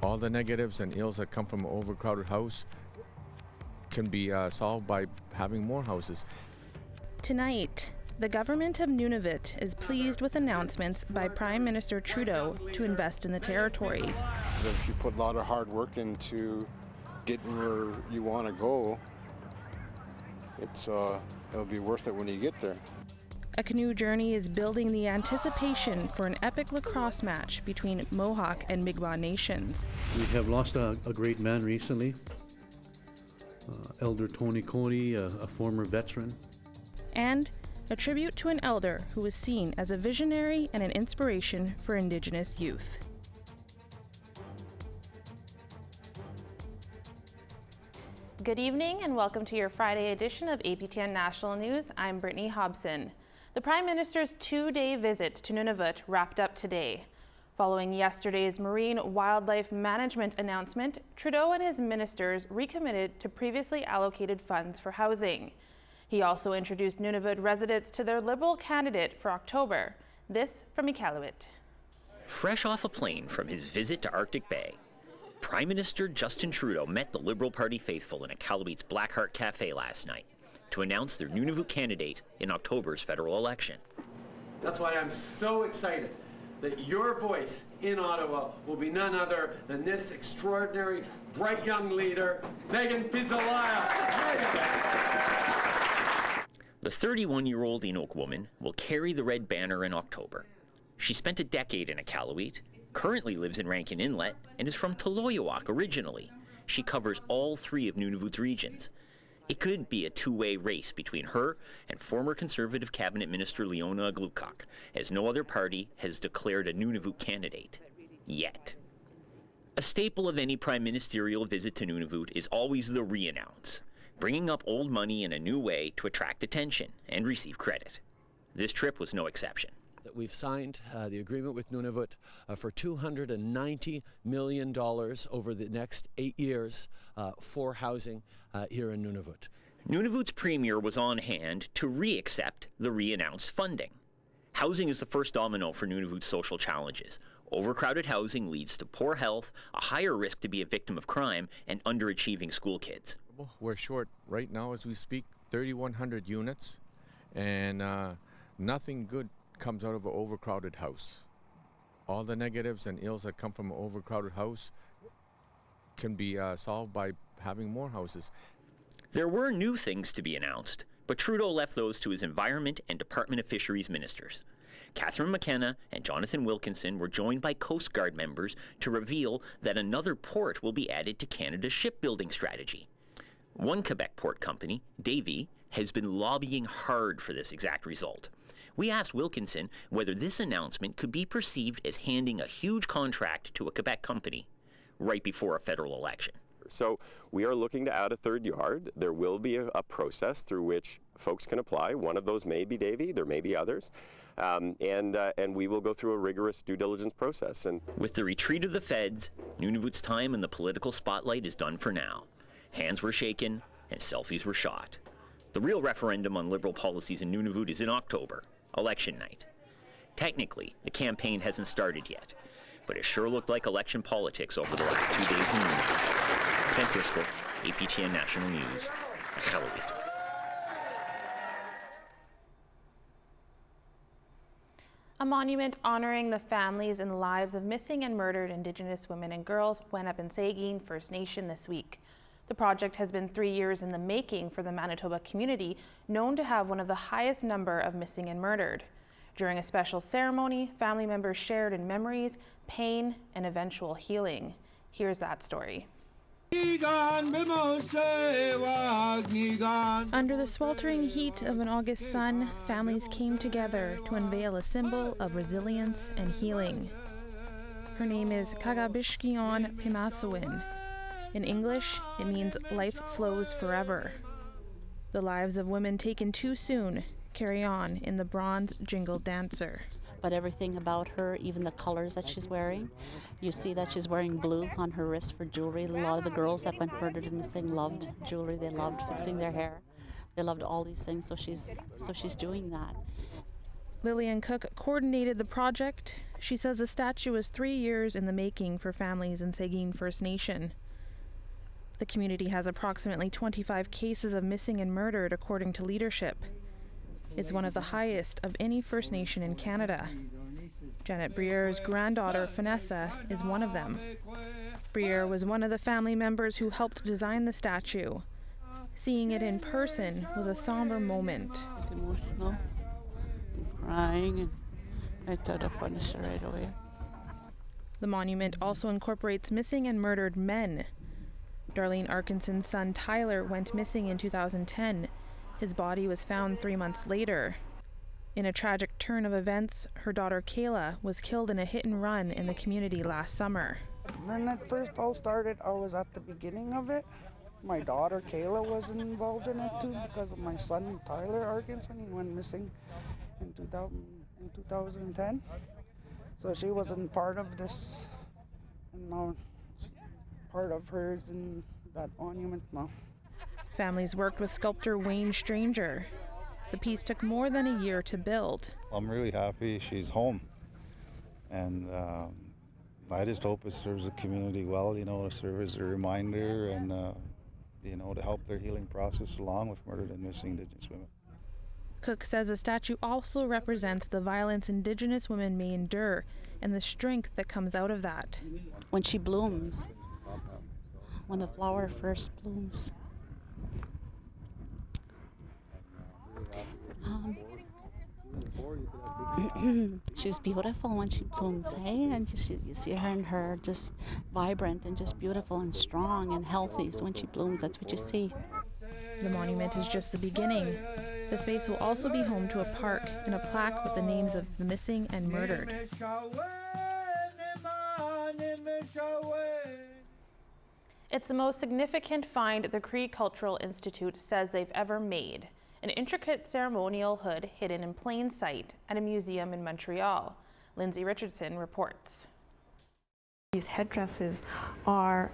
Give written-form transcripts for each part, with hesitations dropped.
All the negatives and ills that come from an overcrowded house can be solved by having more houses. Tonight, the government of Nunavut is pleased with announcements by Prime Minister Trudeau to invest in the territory. If you put a lot of hard work into getting where you want to go, it'll be worth it when you get there. A canoe journey is building the anticipation for an epic lacrosse match between Mohawk and Mi'kmaq nations. We have lost a great man recently, Elder Tony Cody, a former veteran. And a tribute to an elder who was seen as a visionary and an inspiration for Indigenous youth. Good evening and welcome to your Friday edition of APTN National News. I'm Brittany Hobson. The Prime Minister's two-day visit to Nunavut wrapped up today. Following yesterday's marine wildlife management announcement, Trudeau and his ministers recommitted to previously allocated funds for housing. He also introduced Nunavut residents to their Liberal candidate for October. This from Iqaluit. Fresh off a plane from his visit to Arctic Bay, Prime Minister Justin Trudeau met the Liberal Party faithful in Iqaluit's Blackheart Cafe last night to announce their Nunavut candidate in October's federal election. That's why I'm so excited that your voice in Ottawa will be none other than this extraordinary, bright young leader, Megan Pizzolaya. The 31-year-old Inuk woman will carry the red banner in October. She spent a decade in Iqaluit, currently lives in Rankin Inlet, and is from Toloyawak originally. She covers all three of Nunavut's regions. It could be a two-way race between her and former Conservative Cabinet Minister Leona Aglukkaq, as no other party has declared a Nunavut candidate yet. A staple of any prime ministerial visit to Nunavut is always the re-announce, bringing up old money in a new way to attract attention and receive credit. This trip was no exception. We've signed the agreement with Nunavut for $290 million over the next 8 years for housing here in Nunavut. Nunavut's premier was on hand to re-accept the re-announced funding. Housing is the first domino for Nunavut's social challenges. Overcrowded housing leads to poor health, a higher risk to be a victim of crime, and underachieving school kids. We're short right now as we speak 3,100 units, and nothing good comes out of an overcrowded house. All the negatives and ills that come from an overcrowded house can be solved by having more houses. There were new things to be announced, but Trudeau left those to his Environment and Department of Fisheries ministers. Catherine McKenna and Jonathan Wilkinson were joined by Coast Guard members to reveal that another port will be added to Canada's shipbuilding strategy. One Quebec port company, Davy, has been lobbying hard for this exact result. We asked Wilkinson whether this announcement could be perceived as handing a huge contract to a Quebec company right before a federal election. So we are looking to add a third yard. There will be a process through which folks can apply. One of those may be Davy, there may be others. And we will go through a rigorous due diligence process. And with the retreat of the feds, Nunavut's time in the political spotlight is done for now. Hands were shaken and selfies were shot. The real referendum on Liberal policies in Nunavut is in October, election night. Technically, the campaign hasn't started yet, but it sure looked like election politics over the last 2 days in Nunavut. Ken Driscoll, APTN National News, Iqaluit. A monument honoring the families and lives of missing and murdered Indigenous women and girls went up in Saugeen First Nation this week. The project has been 3 years in the making for the Manitoba community, known to have one of the highest number of missing and murdered. During a special ceremony, family members shared in memories, pain, and eventual healing. Here's that story. Under the sweltering heat of an August sun, families came together to unveil a symbol of resilience and healing. Her name is Kagabishkion Pimasawin. In English, it means life flows forever. The lives of women taken too soon carry on in the bronze jingle dancer. But everything about her, even the colors that she's wearing, you see that she's wearing blue on her wrist for jewelry. A lot of the girls that went murdered and missing loved jewelry. They loved fixing their hair. They loved all these things, so she's doing that. Lillian Cook coordinated the project. She says the statue is 3 years in the making for families in Seguin First Nation. The community has approximately 25 cases of missing and murdered, according to leadership. It's one of the highest of any First Nation in Canada. Janet Brier's granddaughter, Vanessa, is one of them. Briere was one of the family members who helped design the statue. Seeing it in person was a somber moment. It's emotional. I'm crying, and I thought I'd punish her right away. The monument also incorporates missing and murdered men. Darlene Arkinson's son Tyler went missing in 2010. His body was found 3 months later. In a tragic turn of events, her daughter Kayla was killed in a hit and run in the community last summer. When it first all started, I was at the beginning of it. My daughter Kayla was involved in it too because of my son Tyler Arkinson. He went missing in 2010. So she wasn't part of this, and now part of hers in that monument now. Families worked with sculptor Wayne Stranger. The piece took more than a year to build. I'm really happy she's home, and I just hope it serves the community well, to serve as a reminder and, to help their healing process along with murdered and missing Indigenous women. Cook says the statue also represents the violence Indigenous women may endure and the strength that comes out of that. When she blooms, when the flower first blooms, she's beautiful when she blooms, hey? And you see her and her just vibrant and just beautiful and strong and healthy. So when she blooms, that's what you see. The monument is just the beginning. The space will also be home to a park and a plaque with the names of the missing and murdered. It's the most significant find the Cree Cultural Institute says they've ever made. An intricate ceremonial hood hidden in plain sight at a museum in Montreal. Lindsay Richardson reports. These headdresses are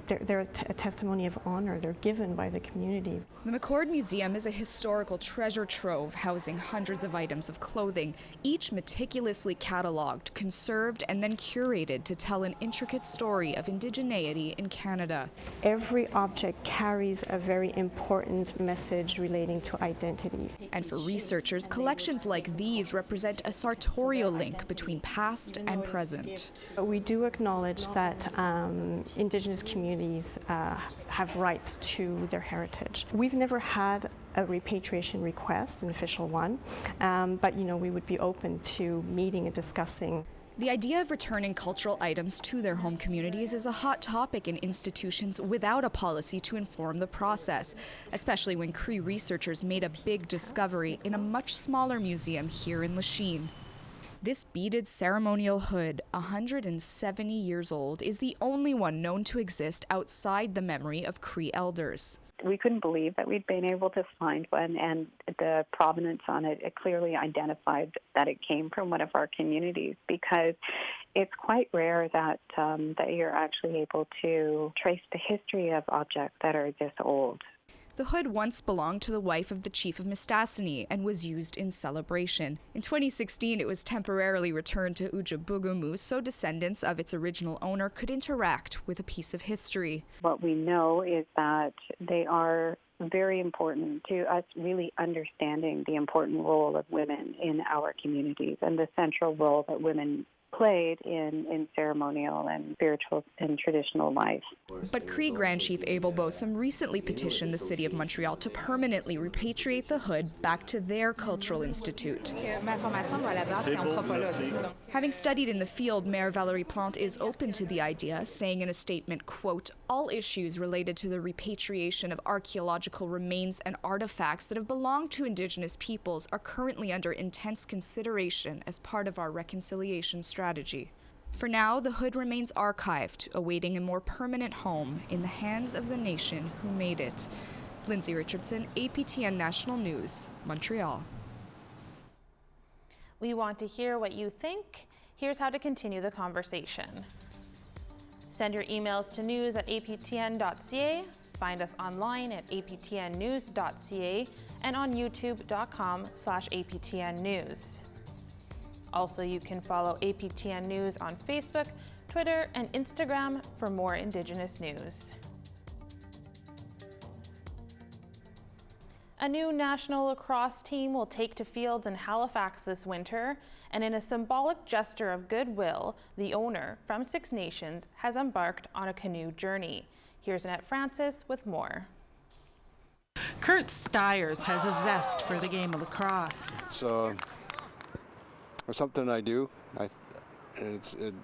they're a testimony of honor. They're given by the community. The McCord Museum is a historical treasure trove housing hundreds of items of clothing, each meticulously cataloged, conserved, and then curated to tell an intricate story of indigeneity in Canada. Every object carries a very important message relating to identity. And for researchers, collections like these represent a sartorial link between past and present. We do acknowledge that Indigenous communities have rights to their heritage. We've never had a repatriation request, an official one, but we would be open to meeting and discussing. The idea of returning cultural items to their home communities is a hot topic in institutions without a policy to inform the process, especially when Cree researchers made a big discovery in a much smaller museum here in Lachine. This beaded ceremonial hood, 170 years old, is the only one known to exist outside the memory of Cree elders. We couldn't believe that we'd been able to find one, and the provenance on it, it clearly identified that it came from one of our communities, because it's quite rare that that you're actually able to trace the history of objects that are this old. The hood once belonged to the wife of the chief of Mistassini and was used in celebration. In 2016, it was temporarily returned to Ujabugamu so descendants of its original owner could interact with a piece of history. What we know is that they are very important to us really understanding the important role of women in our communities and the central role that women played in ceremonial and spiritual and traditional life. But Cree Grand Chief Abel Bosom recently petitioned the City of Montreal to permanently repatriate the hood back to their cultural institute. Having studied in the field, Mayor Valérie Plante is open to the idea, saying in a statement, quote, "All issues related to the repatriation of archaeological remains and artifacts that have belonged to Indigenous peoples are currently under intense consideration as part of our reconciliation strategy." For now, the hood remains archived, awaiting a more permanent home in the hands of the nation who made it. Lindsay Richardson, APTN National News, Montreal. We want to hear what you think. Here's how to continue the conversation. Send your emails to news@aptn.ca. Find us online at aptnnews.ca and on youtube.com/aptnnews. Also, you can follow APTN News on Facebook, Twitter, and Instagram for more Indigenous news. A new national lacrosse team will take to fields in Halifax this winter, and in a symbolic gesture of goodwill, the owner from Six Nations has embarked on a canoe journey. Here's Annette Francis with more. Kurt Stiers has a zest for the game of lacrosse. It's something I do. It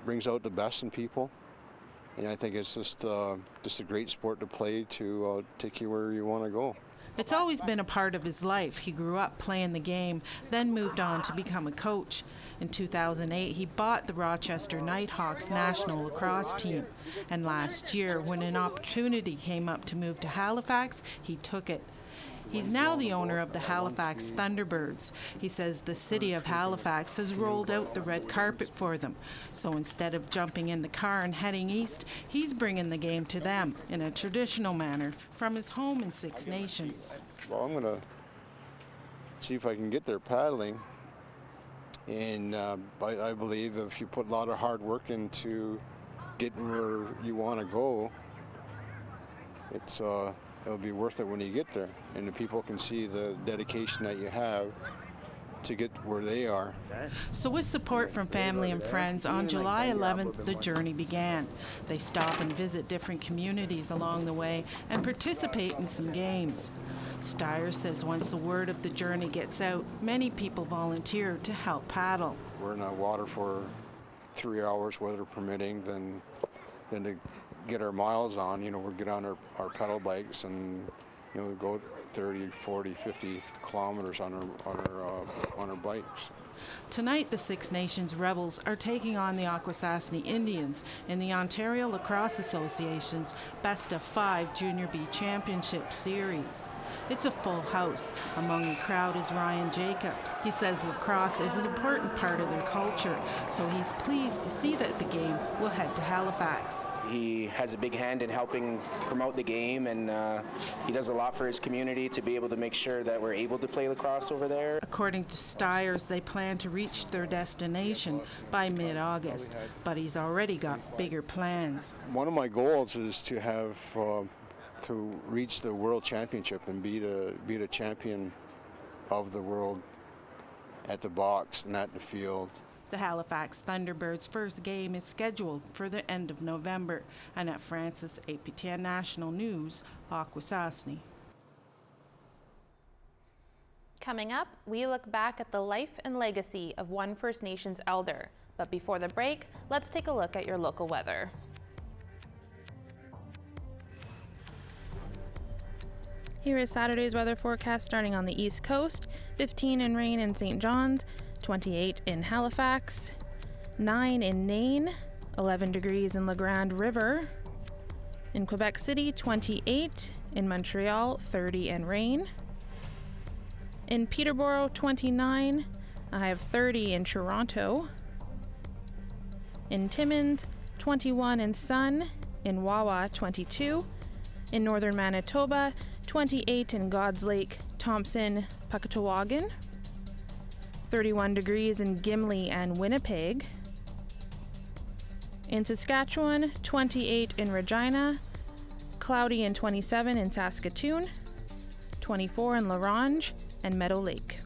brings out the best in people, and I think it's just a great sport to play to take you where you want to go. It's always been a part of his life. He grew up playing the game, then moved on to become a coach. In 2008, he bought the Rochester Nighthawks national lacrosse team. And last year, when an opportunity came up to move to Halifax, he took it. He's now the owner of the Halifax Thunderbirds. He says the city of Halifax has rolled out the red carpet for them. So instead of jumping in the car and heading east, he's bringing the game to them in a traditional manner from his home in Six Nations. Well, I'm going to see if I can get there paddling. And I believe if you put a lot of hard work into getting where you want to go, it'll be worth it when you get there, and the people can see the dedication that you have to get where they are. So with support from family and friends, on July 11th, the journey began. They stop and visit different communities along the way and participate in some games. Stiers says once the word of the journey gets out, many people volunteer to help paddle. We're in the water for 3 hours, weather permitting, then to get our miles on, we'll get on our pedal bikes and, go 30, 40, 50 kilometers on our bikes. Tonight, the Six Nations Rebels are taking on the Akwesasne Indians in the Ontario Lacrosse Association's Best of 5 Junior B Championship Series. It's a full house. Among the crowd is Ryan Jacobs. He says lacrosse is an important part of their culture, so he's pleased to see that the game will head to Halifax. He has a big hand in helping promote the game, and he does a lot for his community to be able to make sure that we're able to play lacrosse over there. According to Stiers, they plan to reach their destination by mid-August, but he's already got bigger plans. One of my goals is to have to reach the World Championship and be the champion of the world at the box, not the field. The Halifax Thunderbirds' first game is scheduled for the end of November. Annette Francis, APTN National News, Akwesasne. Coming up, we look back at the life and legacy of one First Nations elder. But before the break, let's take a look at your local weather. Here is Saturday's weather forecast starting on the East Coast. 15 in rain in St. John's, 28 in Halifax, 9 in Nain, 11 degrees in La Grande River. In Quebec City, 28. In Montreal, 30 and rain. In Peterborough, 29. I have 30 in Toronto. In Timmins, 21 and sun. In Wawa, 22. In northern Manitoba, 28 in God's Lake, Thompson, Puckatawagan. 31 degrees in Gimli and Winnipeg. In Saskatchewan, 28 in Regina, cloudy and 27 in Saskatoon, 24 in La Ronge and Meadow Lake.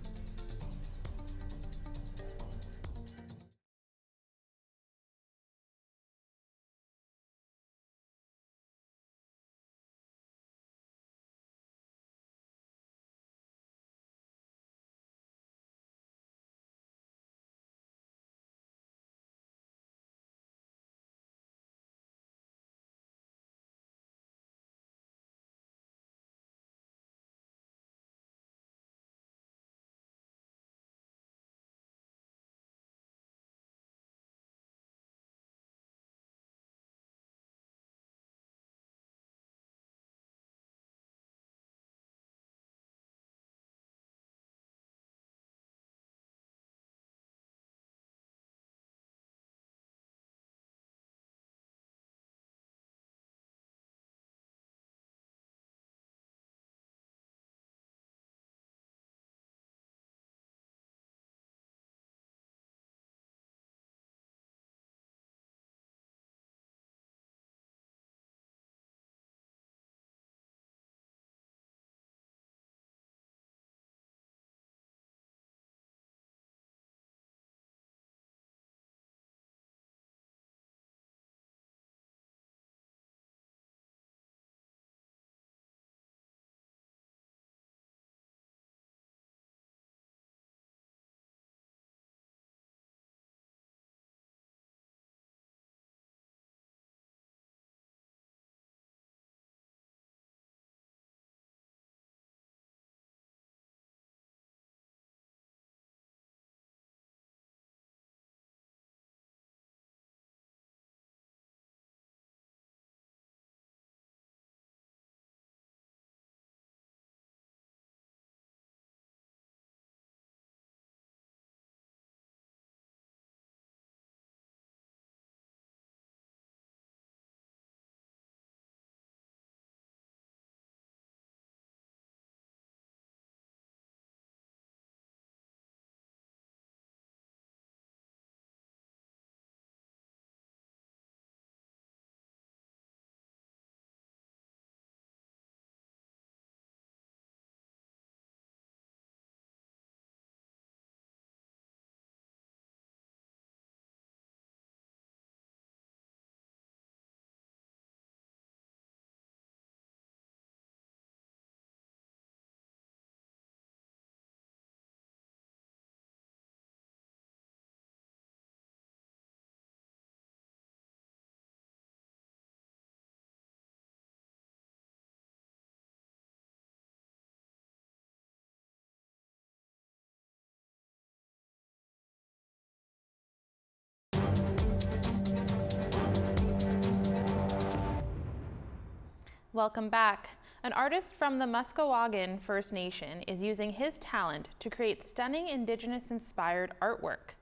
Welcome back. An artist from the Musqueam First Nation is using his talent to create stunning Indigenous-inspired artwork.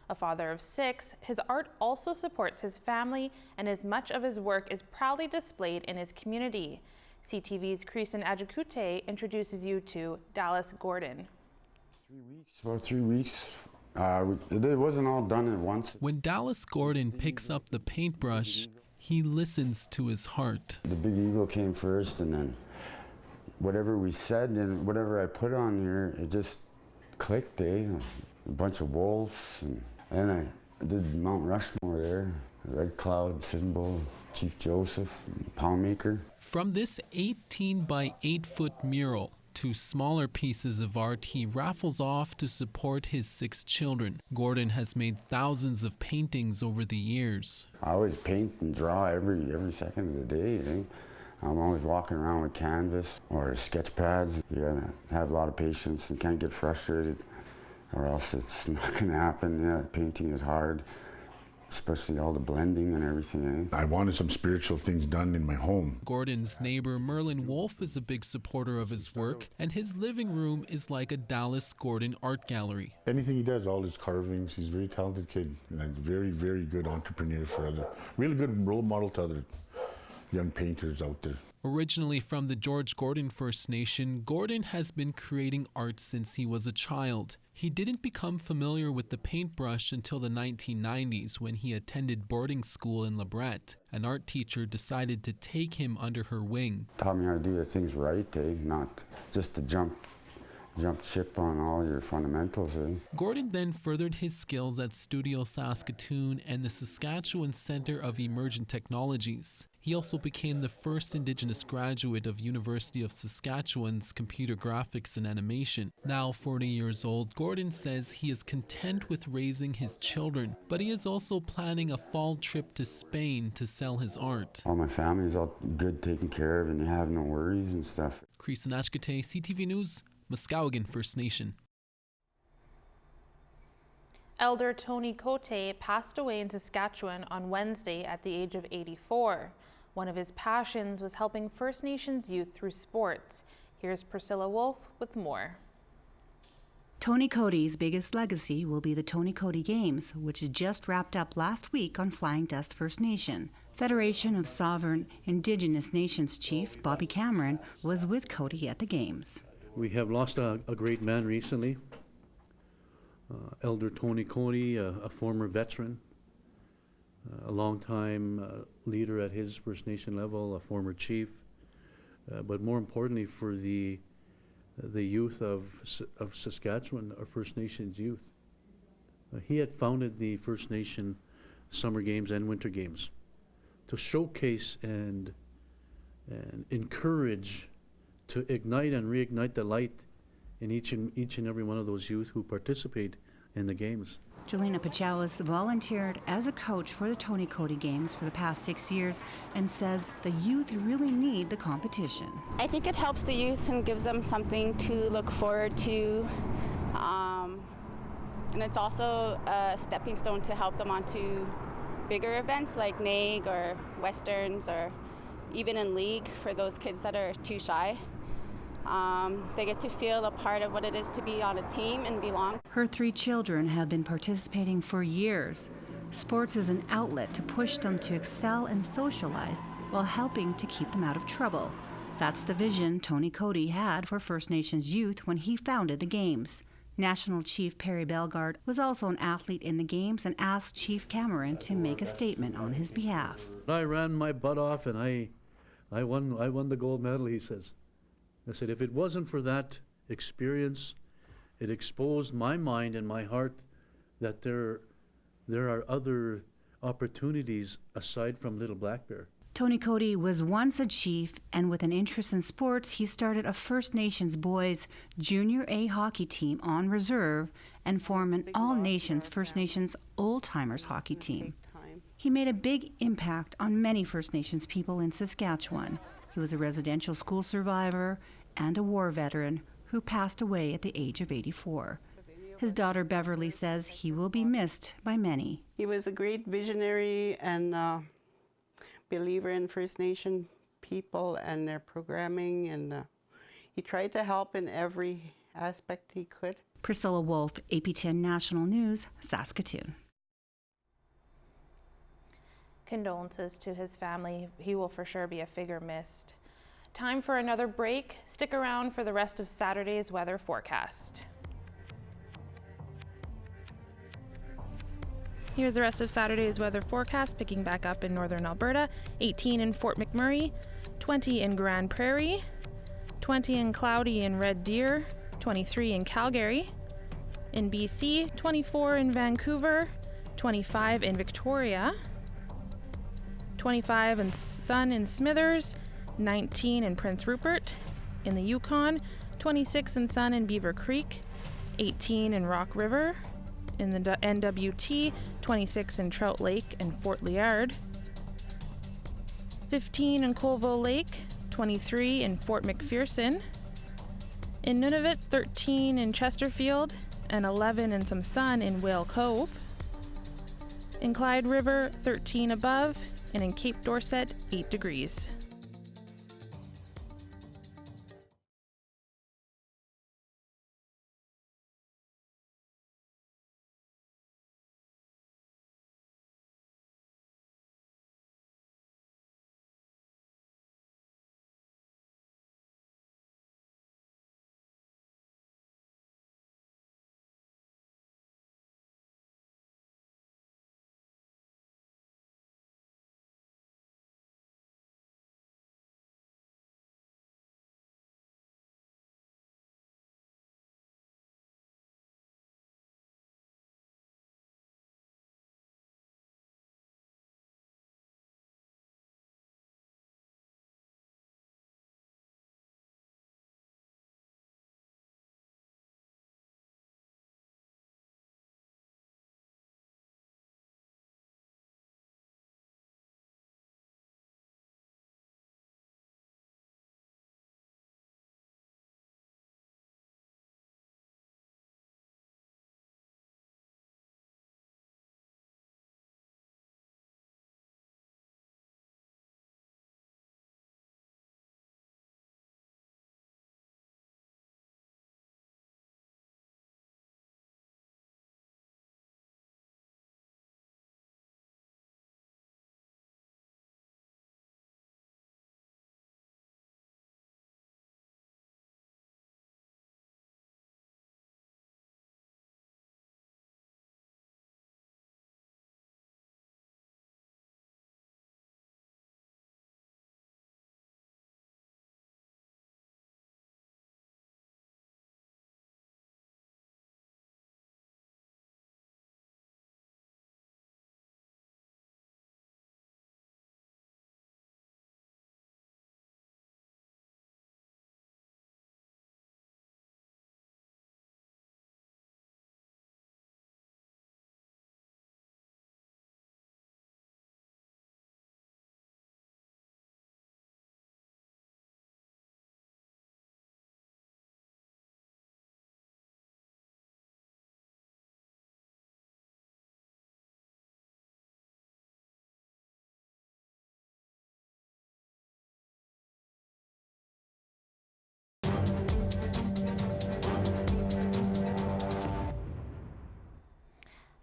A father of 6, his art also supports his family, and as much of his work is proudly displayed in his community. CTV's Creason Ajikute introduces you to Dallas Gordon. About 3 weeks. It wasn't all done at once. When Dallas Gordon picks up the paintbrush, he listens to his heart. The big eagle came first, and then whatever we said and whatever I put on here, it just clicked, A bunch of wolves, and then I did Mount Rushmore there, Red Cloud, Symbol, Chief Joseph, Poundmaker. From this 18 by 8 foot mural to smaller pieces of art he raffles off to support his 6 children. Gordon has made thousands of paintings over the years. I always paint and draw every second of the day. I'm always walking around with canvas or sketch pads. You gotta have a lot of patience and can't get frustrated, or else it's not gonna happen. Yeah, painting is hard, especially all the blending and everything. I wanted some spiritual things done in my home. Gordon's neighbor Merlin Wolf is a big supporter of his work, and his living room is like a Dallas Gordon art gallery. Anything he does, all his carvings, he's a very talented kid, and a very, very good entrepreneur for other, really good role model to other young painters out there. Originally from the George Gordon First Nation, Gordon has been creating art since he was a child. He didn't become familiar with the paintbrush until the 1990s when he attended boarding school in LeBret. An art teacher decided to take him under her wing. Taught me how to do the things right, not just to jump ship on all your fundamentals. Gordon then furthered his skills at Studio Saskatoon and the Saskatchewan Centre of Emergent Technologies. He also became the first Indigenous graduate of University of Saskatchewan's Computer Graphics and Animation. Now 40 years old, Gordon says he is content with raising his children, but he is also planning a fall trip to Spain to sell his art. All my family's all good, taken care of, and they have no worries and stuff. Creason Ajikute, CTV News, Musqueam First Nation. Elder Tony Cote passed away in Saskatchewan on Wednesday at the age of 84. One of his passions was helping First Nations youth through sports. Here's Priscilla Wolf with more. Tony Cote's biggest legacy will be the Tony Cote Games, which just wrapped up last week on Flying Dust First Nation. Federation of Sovereign Indigenous Nations Chief Bobby Cameron was with Cote at the Games. We have lost a great man recently, Elder Tony Cote, a former veteran, a longtime leader at his First Nation level, a former chief, but more importantly for the youth of Saskatchewan, our First Nations youth. He had founded the First Nation Summer Games and Winter Games to showcase and encourage, to ignite and reignite the light in each and every one of those youth who participate in the games. Jelena Pachowis volunteered as a coach for the Tony Cote Games for the past 6 years and says the youth really need the competition. I think it helps the youth and gives them something to look forward to. And it's also a stepping stone to help them onto bigger events like NAIG or Westerns or even in league for those kids that are too shy. They get to feel a part of what it is to be on a team and belong. Her 3 children have been participating for years. Sports is an outlet to push them to excel and socialize while helping to keep them out of trouble. That's the vision Tony Cote had for First Nations youth when he founded the Games. National Chief Perry Bellegarde was also an athlete in the Games and asked Chief Cameron to make a statement on his behalf. I ran my butt off and I won the gold medal, he says. I said, if it wasn't for that experience, it exposed my mind and my heart that there are other opportunities aside from Little Black Bear. Tony Cote was once a chief, and with an interest in sports, he started a First Nations boys Junior A hockey team on reserve and formed an all-nations First Nations old-timers hockey team. He made a big impact on many First Nations people in Saskatchewan. He was a residential school survivor and a war veteran who passed away at the age of 84. His daughter Beverly says he will be missed by many. He was a great visionary and believer in First Nation people and their programming, and he tried to help in every aspect he could. Priscilla Wolf, APTN National News, Saskatoon. Condolences to his family. He will for sure be a figure missed. Time for another break. Stick around for the rest of Saturday's weather forecast. Here's the rest of Saturday's weather forecast, picking back up in northern Alberta. 18 in Fort McMurray, 20 in Grand Prairie, 20 and cloudy in Red Deer, 23 in Calgary. In BC, 24 in Vancouver, 25 in Victoria, 25 and sun in Smithers, 19 in Prince Rupert. In the Yukon, 26 and sun in Beaver Creek, 18 in Rock River. In the NWT, 26 in Trout Lake and Fort Liard, 15 in Colville Lake, 23 in Fort McPherson. In Nunavut, 13 in Chesterfield, and 11 and some sun in Whale Cove. In Clyde River, 13 above, and in Cape Dorset, 8 degrees.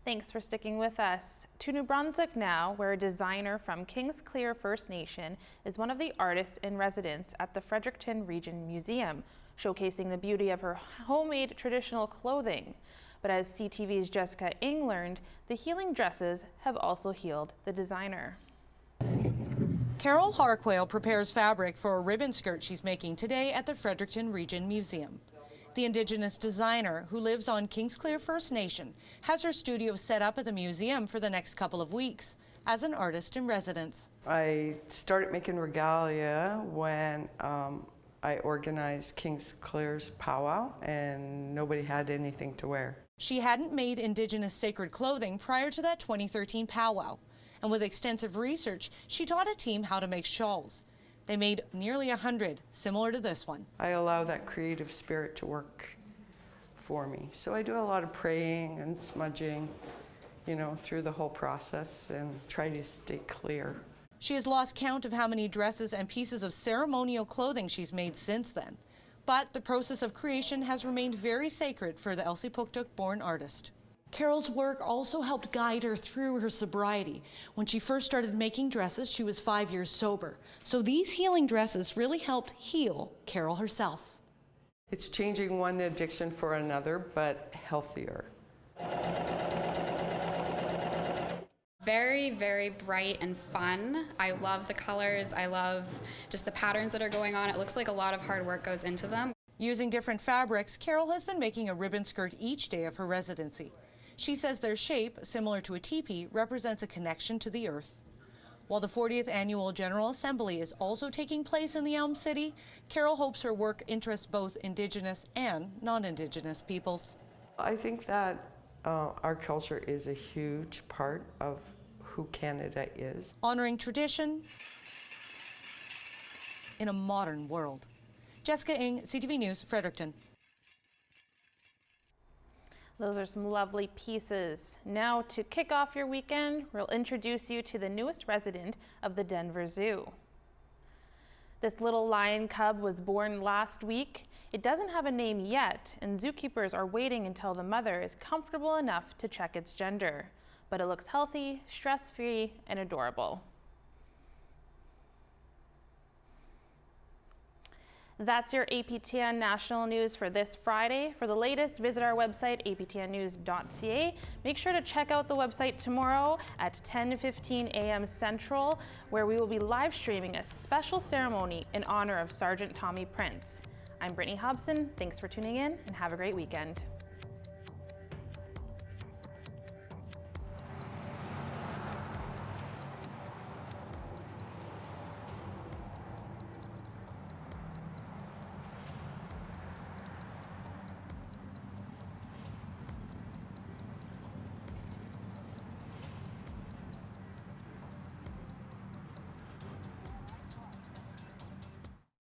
Thanks for sticking with us. To New Brunswick now, where a designer from Kingsclear First Nation is one of the artists in residence at the Fredericton Ridgen Museum, showcasing the beauty of her homemade traditional clothing. But as CTV's Jessica Ng learned, the healing dresses have also healed the designer. Carol Harquail prepares fabric for a ribbon skirt she's making today at the Fredericton Ridgen Museum. The Indigenous designer, who lives on Kingsclear First Nation, has her studio set up at the museum for the next couple of weeks as an artist in residence. I started making regalia when I organized Kingsclear's powwow and nobody had anything to wear. She hadn't made Indigenous sacred clothing prior to that 2013 powwow, and with extensive research, she taught a team how to make shawls. They made nearly 100, similar to this one. I allow that creative spirit to work for me. So I do a lot of praying and smudging, you know, through the whole process and try to stay clear. She has lost count of how many dresses and pieces of ceremonial clothing she's made since then. But the process of creation has remained very sacred for the Elsipogtog-born artist. Carol's work also helped guide her through her sobriety. When she first started making dresses, she was 5 years sober. So these healing dresses really helped heal Carol herself. It's changing one addiction for another, but healthier. Very, very bright and fun. I love the colors. I love just the patterns that are going on. It looks like a lot of hard work goes into them. Using different fabrics, Carol has been making a ribbon skirt each day of her residency. She says their shape, similar to a teepee, represents a connection to the earth. While the 40th Annual General Assembly is also taking place in the Elm City, Carol hopes her work interests both Indigenous and non-Indigenous peoples. I think that our culture is a huge part of who Canada is. Honoring tradition in a modern world. Jessica Ng, CTV News, Fredericton. Those are some lovely pieces. Now, to kick off your weekend, we'll introduce you to the newest resident of the Denver Zoo. This little lion cub was born last week. It doesn't have a name yet, and zookeepers are waiting until the mother is comfortable enough to check its gender. But it looks healthy, stress-free, and adorable. That's your APTN National News for this Friday. For the latest, visit our website, aptnnews.ca. Make sure to check out the website tomorrow at 10:15 a.m. Central, where we will be live streaming a special ceremony in honor of Sergeant Tommy Prince. I'm Brittany Hobson. Thanks for tuning in, and have a great weekend.